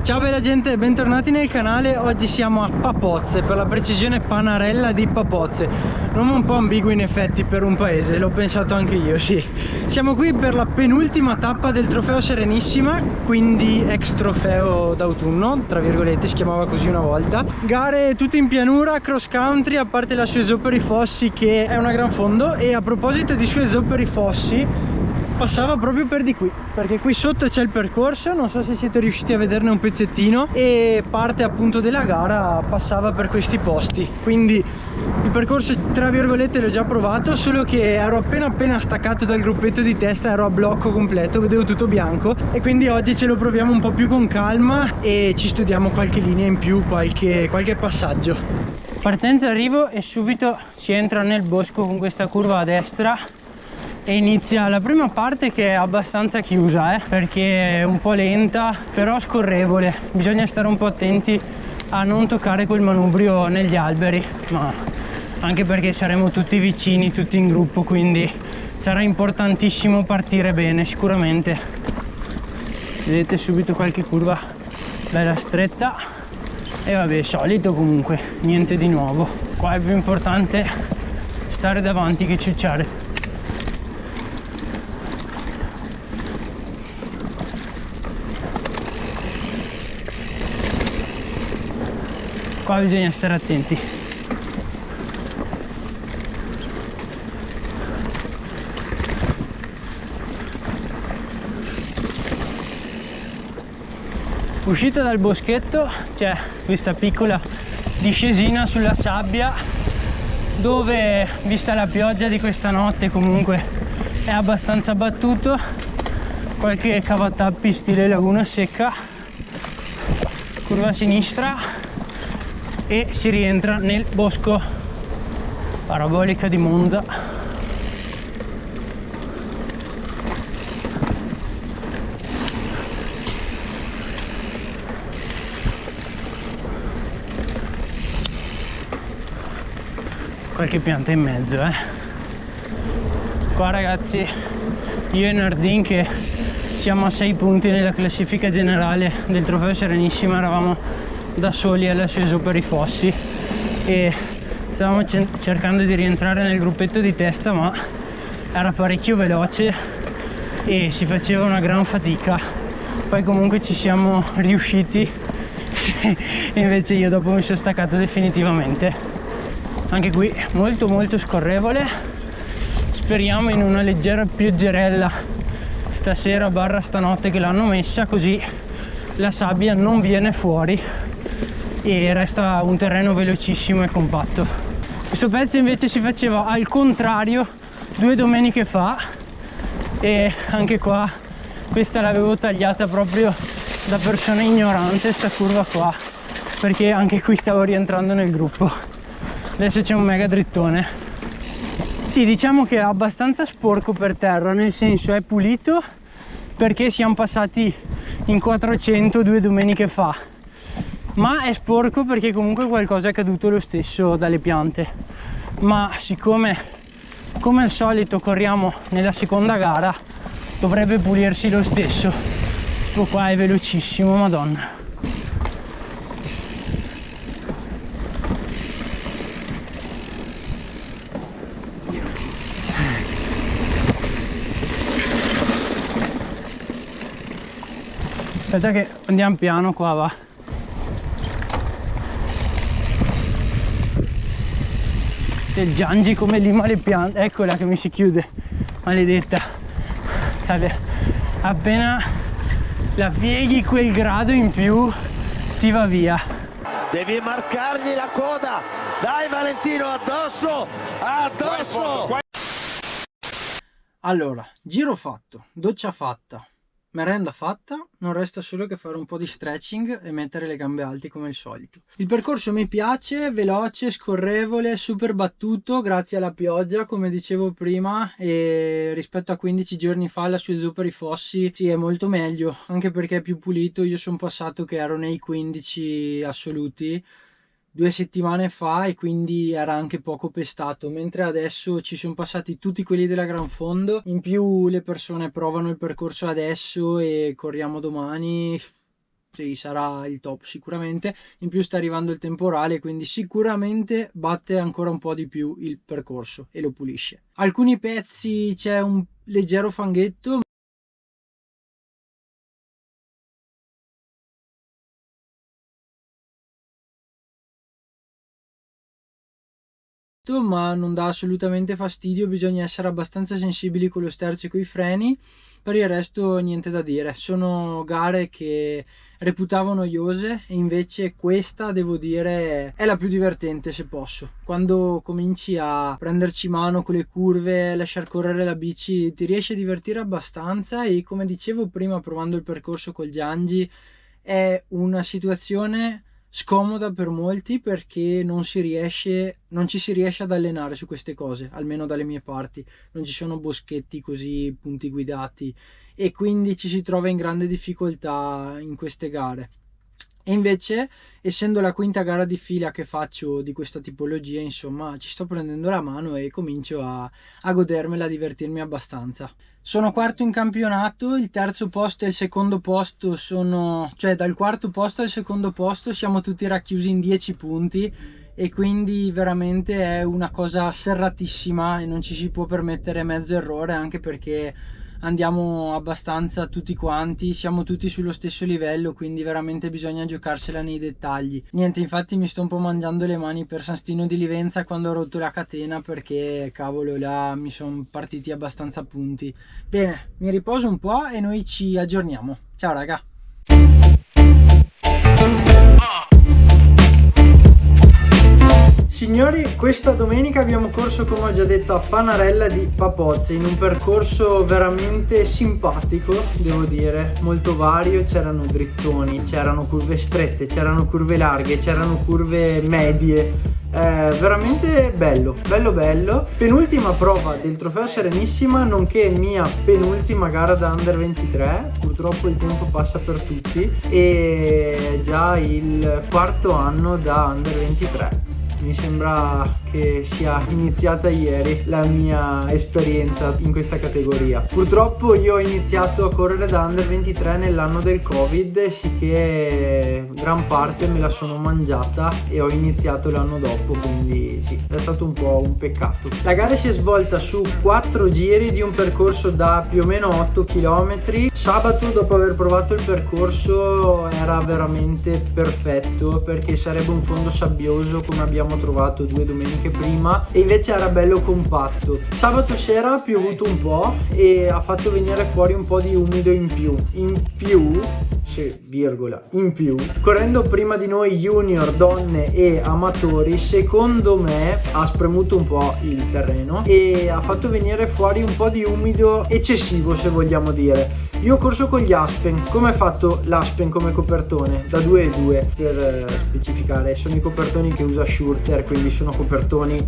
Ciao bella gente, bentornati nel canale. Oggi siamo a Papozze, per la precisione Panarella di Papozze. Nome un po' ambiguo in effetti per un paese, l'ho pensato anche io, sì. Siamo qui per la penultima tappa del trofeo Serenissima, quindi ex trofeo d'autunno, tra virgolette, si chiamava così una volta. Gare tutte in pianura, cross country, a parte la Suesopperi Fossi che è una gran fondo. E a proposito di Suesopperi Fossi, passava proprio per di qui, perché qui sotto c'è il percorso, non so se siete riusciti a vederne un pezzettino, e parte appunto della gara passava per questi posti. Quindi il percorso tra virgolette l'ho già provato, solo che ero appena staccato dal gruppetto di testa, ero a blocco completo, vedevo tutto bianco, e quindi oggi ce lo proviamo un po' più con calma e ci studiamo qualche linea in più, qualche passaggio. Partenza, arrivo e subito si entra nel bosco con questa curva a destra e inizia la prima parte, che è abbastanza chiusa perché è un po' lenta però scorrevole. Bisogna stare un po' attenti a non toccare quel manubrio negli alberi, ma anche perché saremo tutti vicini, tutti in gruppo, quindi sarà importantissimo partire bene sicuramente. Vedete subito qualche curva bella stretta e vabbè, solito comunque, niente di nuovo. Qua è più importante stare davanti che ciucciare. Qua bisogna stare attenti. Uscita dal boschetto c'è questa piccola discesina sulla sabbia dove, vista la pioggia di questa notte, comunque è abbastanza battuto. Qualche cavatappi stile laguna secca. Curva a sinistra e si rientra nel bosco. Parabolica di Monza. Qualche pianta in mezzo, Qua ragazzi, io e Nardin, che siamo a 6 punti nella classifica generale del trofeo Serenissima, eravamo da soli alla Suesopperi Fossi e stavamo cercando di rientrare nel gruppetto di testa, ma era parecchio veloce e si faceva una gran fatica. Poi comunque ci siamo riusciti e invece io dopo mi sono staccato definitivamente. Anche qui molto scorrevole. Speriamo in una leggera pioggerella stasera barra stanotte, che l'hanno messa, così la sabbia non viene fuori e resta un terreno velocissimo e compatto. Questo pezzo invece si faceva al contrario 2 domeniche fa e anche qua questa l'avevo tagliata proprio da persona ignorante, sta curva qua, perché anche qui stavo rientrando nel gruppo. Adesso c'è un mega drittone. Sì, diciamo che è abbastanza sporco per terra, nel senso è pulito perché siamo passati in 400 2 domeniche fa, ma è sporco perché comunque qualcosa è caduto lo stesso dalle piante. Ma siccome come al solito corriamo nella seconda gara, dovrebbe pulirsi lo stesso. Questo qua è velocissimo, madonna. Aspetta che andiamo piano, qua va. Del Giangi come lima le piante. Eccola che mi si chiude, maledetta. Vabbè, appena la pieghi quel grado in più ti va via. Devi marcargli la coda. Dai Valentino, addosso, addosso. Allora, giro fatto, doccia fatta, merenda fatta, non resta solo che fare un po' di stretching e mettere le gambe alte come al solito. Il percorso mi piace, veloce, scorrevole, super battuto grazie alla pioggia, come dicevo prima, e rispetto a 15 giorni fa la Suesopperi Fossi sì, è molto meglio, anche perché è più pulito. Io sono passato che ero nei 15 assoluti 2 settimane fa e quindi era anche poco pestato, mentre adesso ci sono passati tutti quelli della Gran Fondo. In più le persone provano il percorso adesso e corriamo domani. sì, sarà il top sicuramente. In più sta arrivando il temporale, quindi sicuramente batte ancora un po' di più il percorso e lo pulisce. Alcuni pezzi c'è un leggero fanghetto, ma non dà assolutamente fastidio. Bisogna essere abbastanza sensibili con lo sterzo e coi freni. Per il resto niente da dire, sono gare che reputavo noiose e invece questa, devo dire, è la più divertente se posso. Quando cominci a prenderci mano con le curve, lasciar correre la bici, ti riesci a divertire abbastanza. E come dicevo prima, provando il percorso col Giangi, è una situazione scomoda per molti perché non ci si riesce ad allenare su queste cose, almeno dalle mie parti. Non ci sono boschetti così punti guidati e quindi ci si trova in grande difficoltà in queste gare. E invece, essendo la quinta gara di fila che faccio di questa tipologia, insomma, ci sto prendendo la mano e comincio a godermela, a divertirmi abbastanza. Sono quarto in campionato, il terzo posto e il secondo posto cioè dal quarto posto al secondo posto siamo tutti racchiusi in 10 punti e quindi veramente è una cosa serratissima e non ci si può permettere mezzo errore, anche perché andiamo abbastanza tutti quanti, siamo tutti sullo stesso livello, quindi veramente bisogna giocarsela nei dettagli. Niente, infatti mi sto un po' mangiando le mani per San Stino di Livenza quando ho rotto la catena, perché cavolo, là mi sono partiti abbastanza punti. Bene, mi riposo un po' e noi ci aggiorniamo. Ciao raga! Signori, questa domenica abbiamo corso, come ho già detto, a Panarella di Papozze, in un percorso veramente simpatico, devo dire, molto vario. C'erano drittoni, c'erano curve strette, c'erano curve larghe, c'erano curve medie, veramente bello. Penultima prova del Trofeo Serenissima, nonché mia penultima gara da Under 23. Purtroppo il tempo passa per tutti e già il quarto anno da Under 23. Mi sembra che sia iniziata ieri la mia esperienza in questa categoria. Purtroppo io ho iniziato a correre da Under 23 nell'anno del Covid, sicché gran parte me la sono mangiata e ho iniziato l'anno dopo, quindi sì, è stato un po' un peccato. La gara si è svolta su 4 giri di un percorso da più o meno 8 km. Sabato, dopo aver provato il percorso, era veramente perfetto perché sarebbe un fondo sabbioso come abbiamo trovato 2 domeniche prima, e invece era bello compatto. Sabato sera ha piovuto un po' e ha fatto venire fuori un po' di umido in più, correndo prima di noi junior, donne e amatori, secondo me ha spremuto un po' il terreno e ha fatto venire fuori un po' di umido eccessivo, se vogliamo dire. Io ho corso con gli Aspen. Come è fatto l'Aspen come copertone? Da 2,2 per specificare. Sono i copertoni che usa Schurter, quindi sono copertoni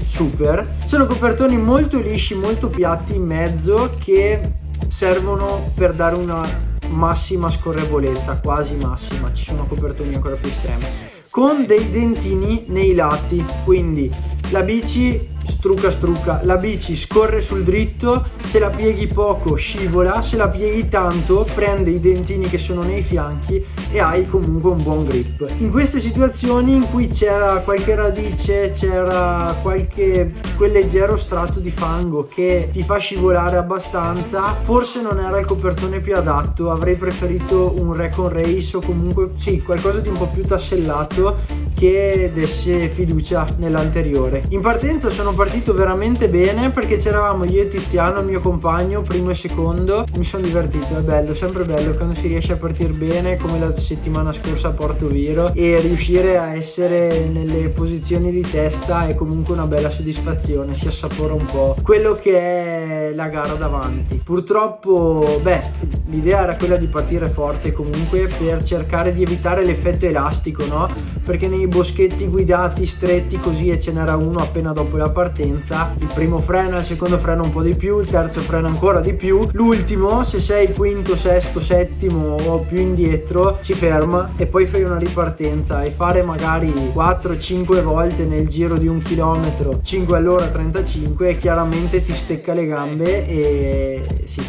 super. Sono copertoni molto lisci, molto piatti in mezzo, che servono per dare una massima scorrevolezza, quasi massima. Ci sono copertoni ancora più estremi, con dei dentini nei lati, quindi la bici strucca, la bici scorre sul dritto, se la pieghi poco scivola, se la pieghi tanto prende i dentini che sono nei fianchi e hai comunque un buon grip. In queste situazioni in cui c'era qualche radice, c'era quel leggero strato di fango che ti fa scivolare abbastanza, forse non era il copertone più adatto. Avrei preferito un Recon Race o comunque sì, qualcosa di un po' più tassellato che desse fiducia nell'anteriore. In partenza sono partito veramente bene perché c'eravamo io e Tiziano, il mio compagno, primo e secondo. Mi sono divertito, è bello, sempre bello quando si riesce a partire bene, come la settimana scorsa a Porto Viro, e riuscire a essere nelle posizioni di testa è comunque una bella soddisfazione, si assapora un po' quello che è la gara davanti. Purtroppo l'idea era quella di partire forte comunque per cercare di evitare l'effetto elastico, no? Perché nei boschetti guidati stretti così, e ce n'era uno appena dopo la partenza, il primo frena, il secondo frena un po' di più, il terzo frena ancora di più, l'ultimo, se sei quinto, sesto, settimo o più indietro, si ferma e poi fai una ripartenza, e fare magari 4-5 volte nel giro di 1 chilometro 5 all'ora 35 chiaramente ti stecca le gambe e sì,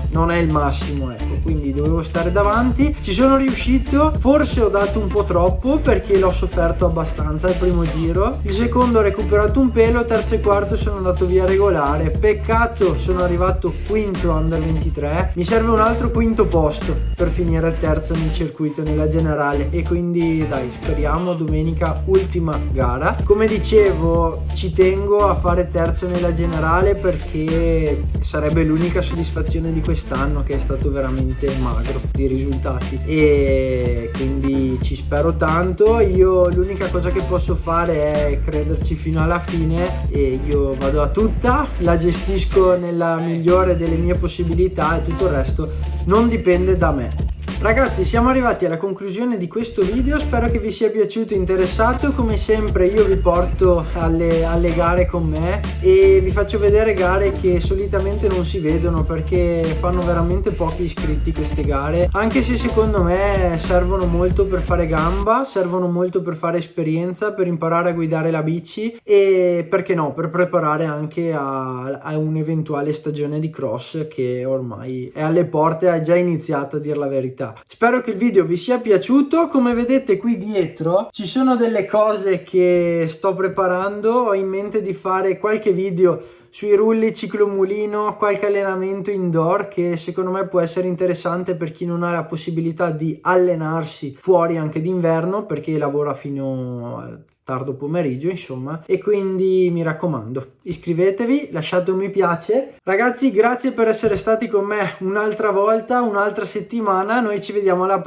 non è il massimo, ecco. quindi dovevo stare davanti. Ci sono riuscito, forse ho dato un po' troppo perché l'ho sofferto abbastanza il primo giro, il secondo ho recuperato un pelo, terzo e quarto sono andato via regolare. Peccato, sono arrivato quinto under 23, mi serve un altro quinto posto per finire terzo nel circuito, nella generale, e quindi dai, speriamo domenica ultima gara. Come dicevo, ci tengo a fare terzo nella generale perché sarebbe l'unica soddisfazione di quest'anno, che è stato veramente magro di risultati, e quindi ci spero tanto. Io l'unica cosa che posso fare è crederci fino alla fine e io vado a tutta, la gestisco nella migliore delle mie possibilità e tutto il resto non dipende da me. Ragazzi, siamo arrivati alla conclusione di questo video, spero che vi sia piaciuto e interessato. Come sempre io vi porto alle gare con me e vi faccio vedere gare che solitamente non si vedono perché fanno veramente pochi iscritti queste gare, anche se secondo me servono molto per fare gamba, servono molto per fare esperienza, per imparare a guidare la bici e perché no, per preparare anche a un'eventuale stagione di cross che ormai è alle porte, è già iniziata a dir la verità. Spero che il video vi sia piaciuto. Come vedete qui dietro ci sono delle cose che sto preparando, ho in mente di fare qualche video sui rulli ciclomulino, qualche allenamento indoor che secondo me può essere interessante per chi non ha la possibilità di allenarsi fuori anche d'inverno perché lavora fino a tardo pomeriggio, insomma, e quindi mi raccomando, iscrivetevi, lasciate un mi piace. Ragazzi, grazie per essere stati con me un'altra volta, un'altra settimana. Noi ci vediamo la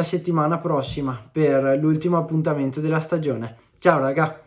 settimana prossima per l'ultimo appuntamento della stagione. Ciao raga.